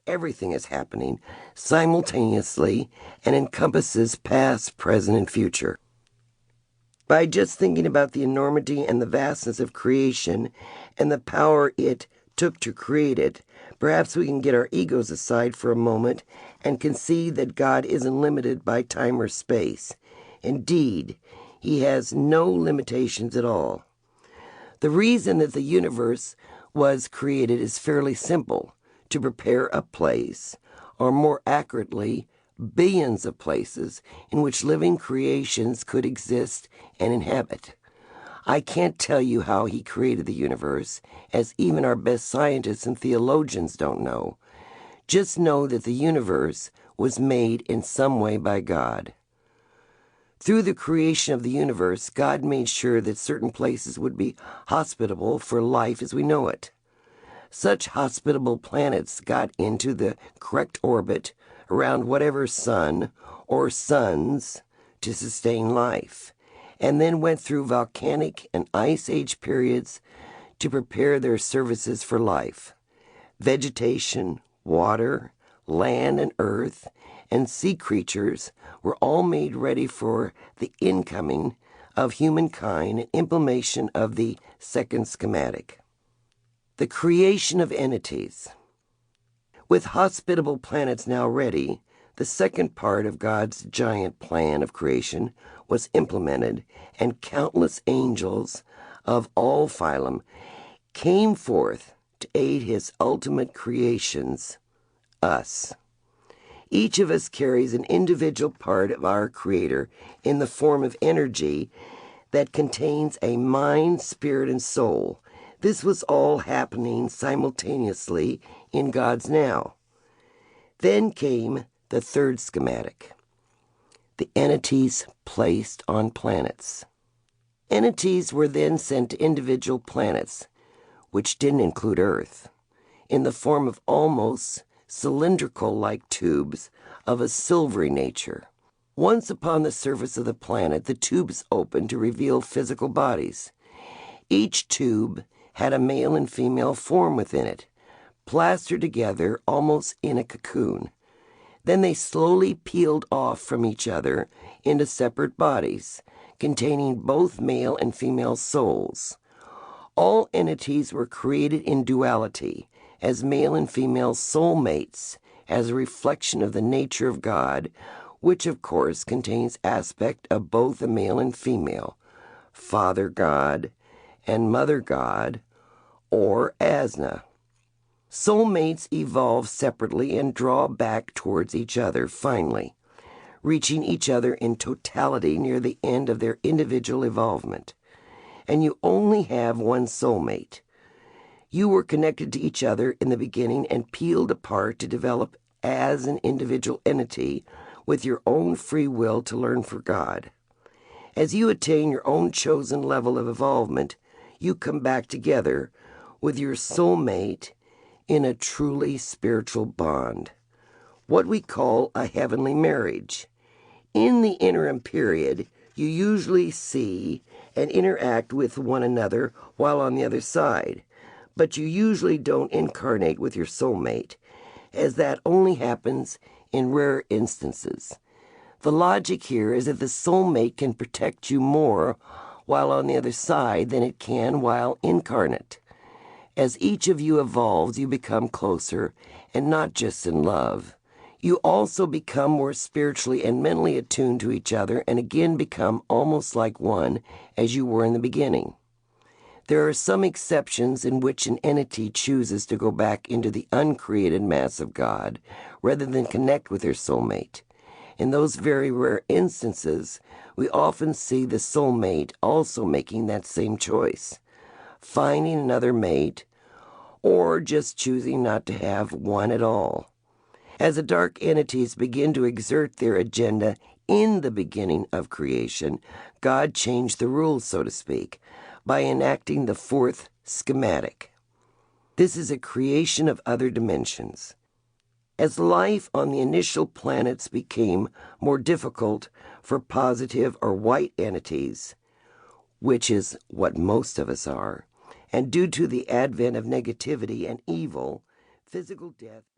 Everything is happening simultaneously and encompasses past, present, and future. By just thinking about the enormity and the vastness of creation and the power it took to create it, perhaps we can get our egos aside for a moment and concede that God isn't limited by time or space. Indeed, he has no limitations at all. The reason that the universe was created is fairly simple: to prepare a place, or more accurately, billions of places in which living creations could exist and inhabit. I can't tell you how he created the universe, as even our best scientists and theologians don't know. Just know that the universe was made in some way by God. Through the creation of the universe, God made sure that certain places would be hospitable for life as we know it. Such hospitable planets got into the correct orbit around whatever sun or suns to sustain life, and then went through volcanic and ice age periods to prepare their surfaces for life. Vegetation, water, land and earth, and sea creatures were all made ready for the incoming of humankind and implementation of the second schematic. The creation of entities. With hospitable planets now ready, the second part of God's giant plan of creation was implemented, and countless angels of all phylum came forth to aid his ultimate creations, us. Each of us carries an individual part of our Creator in the form of energy that contains a mind, spirit, and soul. This was all happening simultaneously in God's now. Then came the third schematic: the entities placed on planets. Entities were then sent to individual planets, which didn't include Earth, in the form of almost cylindrical-like tubes of a silvery nature. Once upon the surface of the planet, the tubes opened to reveal physical bodies. Each tube had a male and female form within it, plastered together almost in a cocoon. Then they slowly peeled off from each other into separate bodies, containing both male and female souls. All entities were created in duality, as male and female soulmates, as a reflection of the nature of God, which of course contains aspect of both a male and female, Father God and Mother God, or Asna. Soulmates evolve separately and draw back towards each other finally, reaching each other in totality near the end of their individual evolvement. And you only have one soulmate. You were connected to each other in the beginning and peeled apart to develop as an individual entity with your own free will to learn for God. As you attain your own chosen level of evolvement, you come back together with your soulmate in a truly spiritual bond, what we call a heavenly marriage. In the interim period, you usually see and interact with one another while on the other side, but you usually don't incarnate with your soulmate, as that only happens in rare instances. The logic here is that the soulmate can protect you more while on the other side than it can while incarnate. As each of you evolves, you become closer, and not just in love. You also become more spiritually and mentally attuned to each other, and again become almost like one as you were in the beginning. There are some exceptions in which an entity chooses to go back into the uncreated mass of God rather than connect with their soulmate. In those very rare instances, we often see the soulmate also making that same choice, finding another mate, or just choosing not to have one at all. As the dark entities begin to exert their agenda in the beginning of creation, God changed the rules, so to speak, by enacting the fourth schematic. This is a creation of other dimensions. As life on the initial planets became more difficult for positive or white entities, which is what most of us are, and due to the advent of negativity and evil, physical death